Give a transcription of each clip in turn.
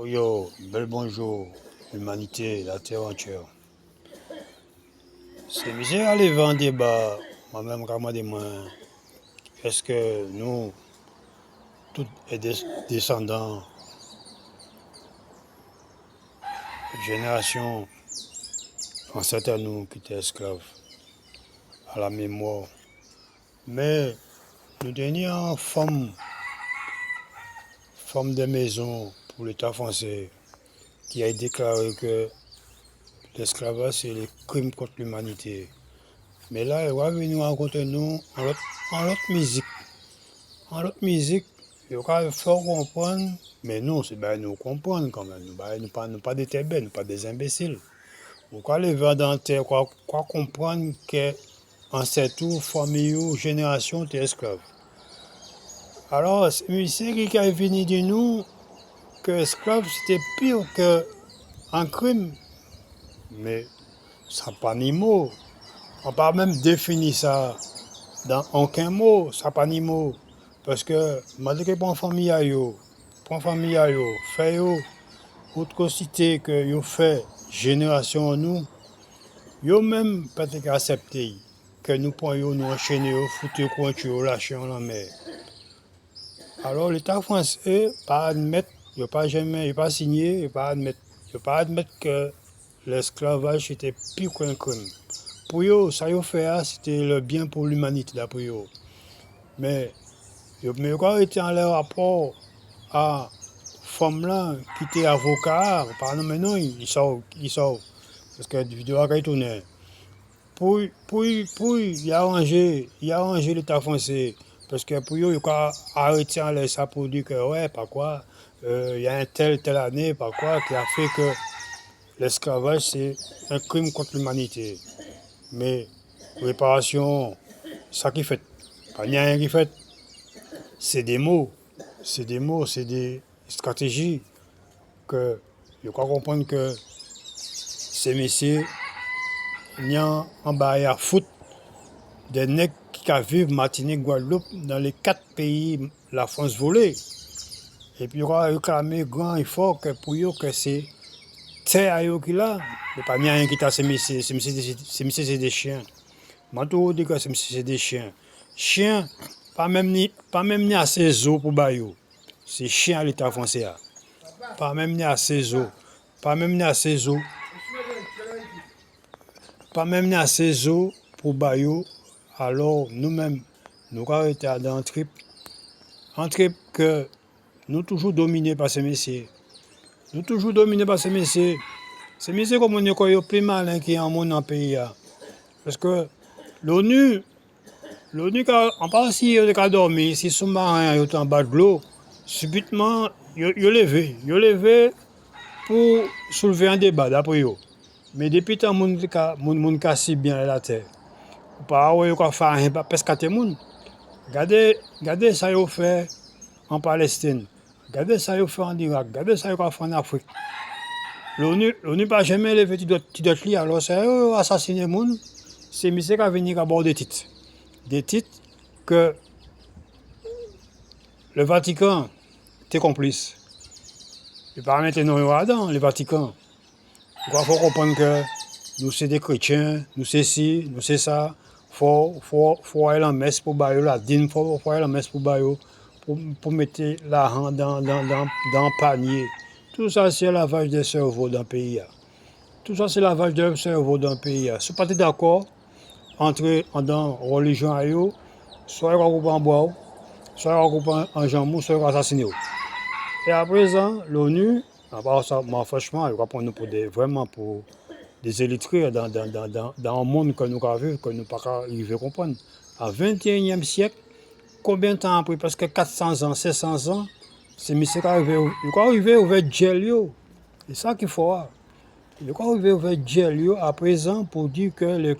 Yo, bel bonjour, l'humanité, la terre entière. C'est monsieur allé vendre débat, moi-même, comment des mains, est-ce que nous, tous les descendants, génération ancêtre à nous qui étaient esclaves, à la mémoire, mais nous tenions forme de maison pour l'État français qui a déclaré que l'esclavage c'est le crime contre l'humanité. Mais là, il va venir rencontrer nous en l'autre musique. En l'autre musique, il va faire comprendre, mais nous, c'est bien nous comprendre quand même. Nous pas des tébés, nous pas des imbéciles. Vous allez vers dans la terre, quoi comprendre que ancêtres, famille, génération, t'es esclave. Alors, c'est qui est venu de nous que esclave c'était pire qu'un crime. Mais ça n'a pas ni mot. On peut même définir ça dans aucun mot, ça n'a pas ni mot. Parce que, malgré que pour famille, fait autre cité que yo fait génération nous, yo même peut-être accepté que nous pourrions nous enchaîner, foutre contre lâcher en la mer. Alors l'État français pas admettre, il pas signé, il pas admettre que l'esclavage était pire qu'un crime. Pour eux, ça y fait, c'était le bien pour l'humanité d'après eux. Mais quand était en leur rapport à femme là qui était avocat, pardon, maintenant il sort. Parce que la vidéo a tourné. Pour il a arrangé l'État français. Parce que pour eux, il a arrêté en l'air ça pour dire que, ouais, par quoi, il y a un telle année, par quoi, qui a fait que l'esclavage, c'est un crime contre l'humanité. Mais, réparation, ça qui fait. Il n'y a rien qui fait. C'est des mots, c'est des stratégies que je crois comprendre que ces messieurs, il y a en bas à foutre des nègres qui vivent Martinique, Guadeloupe, dans les 4 pays la France volée. Et puis il y aura réclamé grand et fort que pour eux que c'est terre à eux qui là. Il n'y a pas rien qui t'a ces messieurs, c'est des chiens. Moi tout dis que ces messieurs c'est des chiens. Chiens, pas même ni assez eaux pour bailler. C'est chien à l'État français. Pas même ni assez eaux. Pas même ni assez eaux. Pas même ni assez eaux pour bailler. Alors nous-mêmes, nous avons été dans un trip que nous toujours dominés par ces messieurs. Nous toujours dominés par ces messieurs. Ces messieurs comme on est quoi, plus malin qui est en monde dans le pays. Parce que l'ONU, en partie, il a dormi, si sous-marin est en bas de l'eau, subitement, il a levé pour soulever un débat d'après eux. Mais depuis tant que monde casse bien la terre. Pas ouais quoi faire rien pas pescar tout le monde. Regardez ça yo fait en Palestine. Regardez ça yo fait en Irak, regardez ça yo fait en Afrique. L'ONU pas jamais levé tu dois lire alors c'est assassiner monde. C'est monsieur qui a venir à bord des titres. Des titres que le Vatican était complice. Il pas maintenant là-dedans, le Vatican. Il faut comprendre que nous sommes des chrétiens, nous sommes ci, nous sommes ça. Faut aller en messe pour bailler la dîme, faut aller en messe pour bailler, pour mettre l'argent dans le panier. Tout ça, c'est lavage de cerveau dans le pays. Tout ça, c'est lavage de cerveau dans le pays. Si vous n'êtes pas d'accord, entrer dans la religion à eux, soit ils vont en bois, soit ils vont en jambon, soit ils vont assassiner. Et à présent, l'ONU, moi, franchement, ils vont prendre nous vraiment pour des illettrés dans un monde que nous avons vu, que nous n'avons pas arrivé à comprendre. Au XXIe siècle, combien de temps après? Presque 400 ans, 700 ans, c'est monsieur qui arrivé au Gélio. C'est ça qu'il faut voir. Il est arrivé au Gélio à présent pour dire que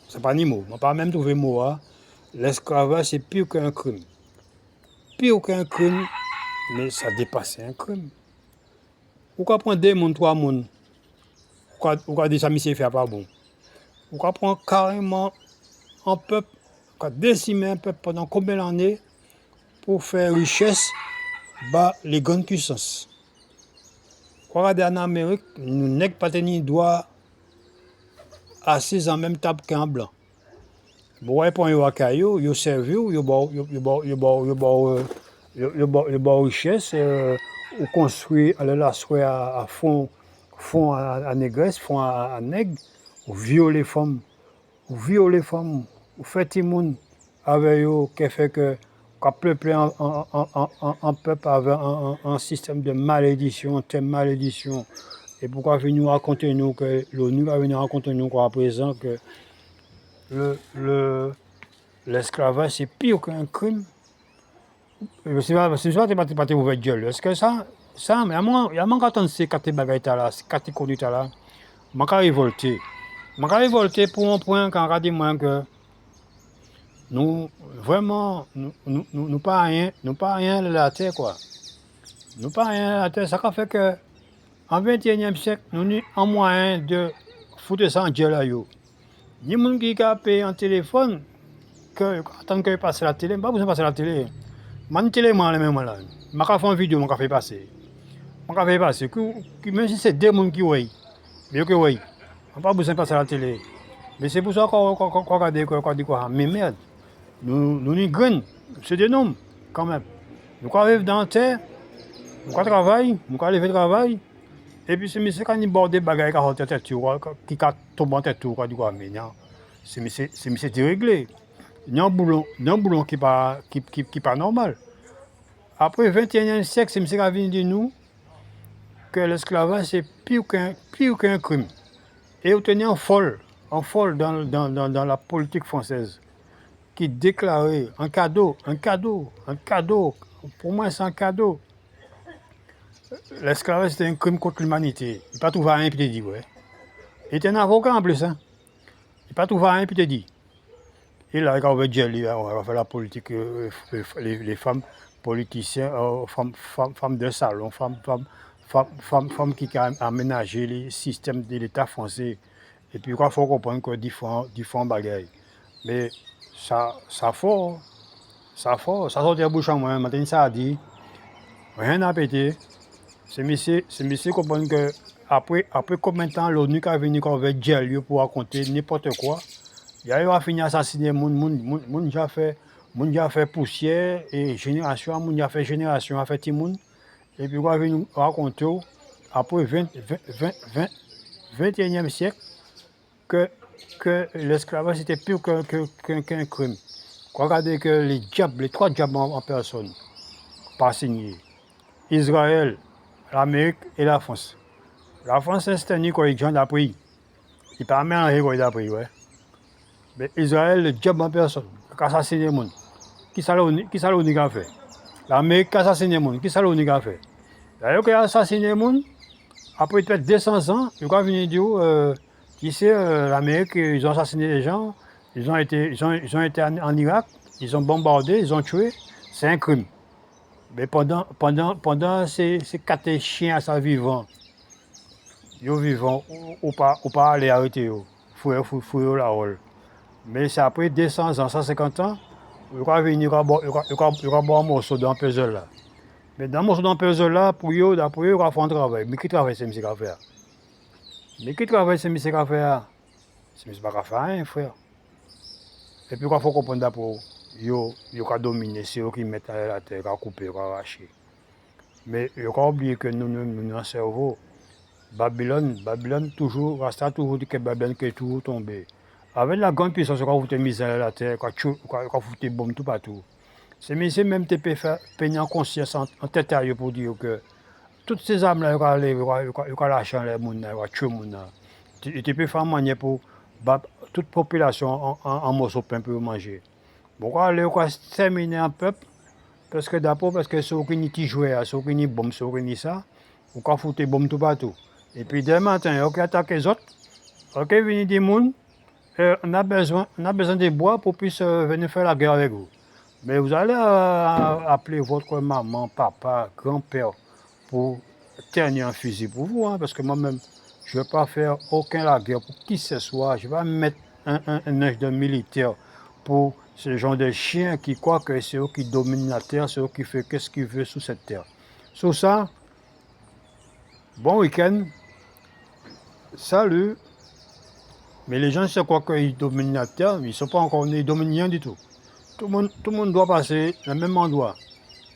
c'est pas ni mot, on n'a pas même trouvé mot. L'esclavage, c'est pire qu'un crime. Pire qu'un crime, mais ça dépasse un crime. Pourquoi prendre 2 mondes, 3 mondes? Pourquoi dire ça, monsieur, fait pas bon? Pourquoi prendre carrément un peuple, pourquoi décimer un peuple pendant combien d'années pour faire richesse, les grandes puissances? Quand on regarde en Amérique, nous n'avons pas tenu droit assis en même table qu'un blanc. Bon, et pour un caillou, ils servent, ils ont richesse, ils construisent la soie à fond à négresse, fond à nègre, ils violent les femmes, ils font des gens avec eux qui fait que qu'on peuple en peuple avec un système de malédiction, Et pourquoi venir raconter nous que l'ONU va venir raconter nous qu'à présent que l'esclavage c'est pire qu'un crime. C'est pas ouvert de gueule. Est-ce que ça, mais il y a moins qu'attendre ces quatre bagailles là, ces quatre conduites là, je suis révolté. Je suis révolté pour un point quand on dit moi que nous, vraiment, nous pas rien de la terre quoi. Nous pas rien de la terre, ça fait que en 21e siècle, nous avons un moyen de foutre ça en gueule là. Il y a des gens qui ont payé un téléphone, attendent qu'il passe la télé, pas besoin de passer la télé. Man télé moi le même là. Je vais faire une vidéo, je vais faire passer. Même si c'est deux personnes qui voient, mais que voient. On n'a pas besoin de passer à la télé. Mais c'est pour ça qu'on regarde qu'on dit quoi. Mais merde, nous sommes jeunes, c'est des noms quand même. Nous vivons dans la terre, nous travaillons, nous lever le travail. Et puis c'est quand il borde des bagages qui tombent en tête, mais non, c'est déréglé. Il y a un boulon qui n'est pas normal. Après le 21e siècle, c'est M. qui vient de nous que l'esclavage c'est pire qu'un crime. Et on tenait un folle dans la politique française qui déclarait un cadeau. Pour moi, c'est un cadeau. L'esclavage c'était un crime contre l'humanité. Il n'a pas trouvé rien puis te dit, ouais. Il était un avocat en plus, hein. Il n'a pas trouvé rien puis te dit. Et là, on va faire la politique, les femmes politiciens, femmes de salon, femmes qui ont aménagé les systèmes de l'État français. Et puis, il faut comprendre que différents bagailles. Mais ça sort de la bouche en moi. Maintenant, ça a dit, rien à péter. C'est monsieur comprendre que après combien de temps l'ONU a venu avec gel pour raconter n'importe quoi. Il a fini à assassiner moun a fait poussière et génération, moun a fait génération, a fait tout monde. Et puis, on va venir raconter, après 21e siècle, que l'esclavage c'était pire qu'un crime. Regardez que les trois diables en personne, pas signés. Israël, l'Amérique et la France. La France, c'est un quoi, ils ont appris. Ils ne parlent même rien quoi, ils ont appris, ouais. Mais Israël, le diable en personne, qui a assassiné les gens. Qui ça l'ONU a fait? L'Amérique qui a assassiné les gens. Qui ça l'ONU a fait? D'ailleurs, qui a assassiné les gens, après peut-être 200 ans, ils vont venir dire, qui c'est l'Amérique, ils ont assassiné les gens, ils ont été en Irak, ils ont bombardé, ils ont tué. C'est un crime. Mais pendant ces 4 chiens à sa vivant, ils vivant, ou pas aller arrêter, il faut la rôle. Mais c'est après 200 ans, 150 ans, il va venir, il va boire un morceau dans le puzzle là. Mais dans le morceau dans le puzzle là, pour eux, d'après eux, il va faire un travail. Mais qui travaille, c'est M. Café? Mais qui travaille, c'est M. Café? C'est M. Café, hein, frère. Et puis, il faut comprendre d'après, ils ont dominé, c'est eux qui mettent la terre, qui couper, qui arracher. Mais il faut oublier que nous, dans le cerveau, Babylone toujours, reste toujours dit que Babylone est toujours tombé. Avec la grande puissance, quand vous êtes mis à la terre, quand vous êtes bombes tout partout. C'est même te peigner en conscience en tête à eux pour dire que toutes ces âmes-là, ils vont lâcher les gens, ils vont tuer les gens. Tu peux faire manier pour toute population en morceaux de pain pour manger. Pourquoi ils vont terminer un peuple? Parce que d'abord, parce que ceux qui jouent, ceux qui bombent, ceux qui ça, ils vont foutre des bombes tout partout. Et puis demain matin, ils vont attaquer les autres, ils vont venir des gens. On a besoin de bois pour puisse venir faire la guerre avec vous. Mais vous allez appeler votre maman, papa, grand-père pour tenir un fusil pour vous, hein, parce que moi-même, je ne vais pas faire aucun la guerre pour qui que ce soit. Je ne vais pas mettre un âge de militaire pour ce genre de chiens qui croient que c'est eux qui dominent la terre, c'est eux qui font ce qu'ils veulent sur cette terre. Sur ça, Bon week-end. Salut. Mais les gens se croient qu'ils dominent la terre, mais ils ne sont pas encore nés dominiens du tout. Tout le monde doit passer le même endroit.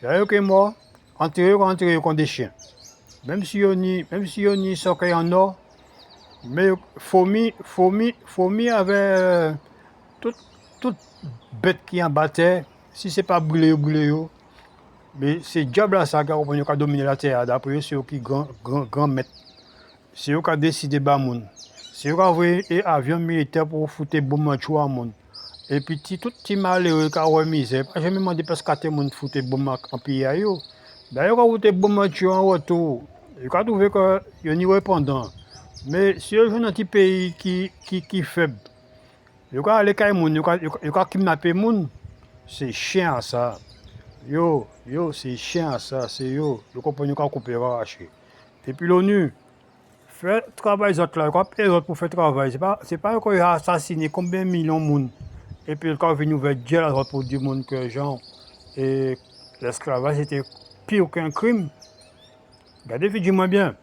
D'ailleurs que moi, enterré comme des chiens. Même si on y socle en or, mais fourmi avait toute bête qui en battait, si c'est pas brûlé, mais c'est diable là ça qui a dominé la terre, d'après eux, c'est eux qui grand maître. C'est eux qui ont décidé de monde. C'est eux qui ont envoyé un avion militaire pour foutre bombe à tuer monde. Et puis tout petit malheureux qui a remis, c'est pas jamais demandé parce que tout le monde foutre bombe en pays. D'ailleurs, quand vous foutre bombe à tuer en retour, ils ont trouvé qu'il y a un répondant. Mais si vous êtes un petit pays qui est faible, ils ont aller ils ont kidnapper les gens, c'est chien ça. C'est chien ça, c'est le compagnon qui a coupé arraché. Et puis l'ONU fait travail autres là, quoi les autres pour faire travail, c'est pas qu'on a assassiné combien de millions de monde. Et puis quand venu vers Dieu là pour dire monde que genre et l'esclavage était pire qu'un crime. Regardez dis-moi bien.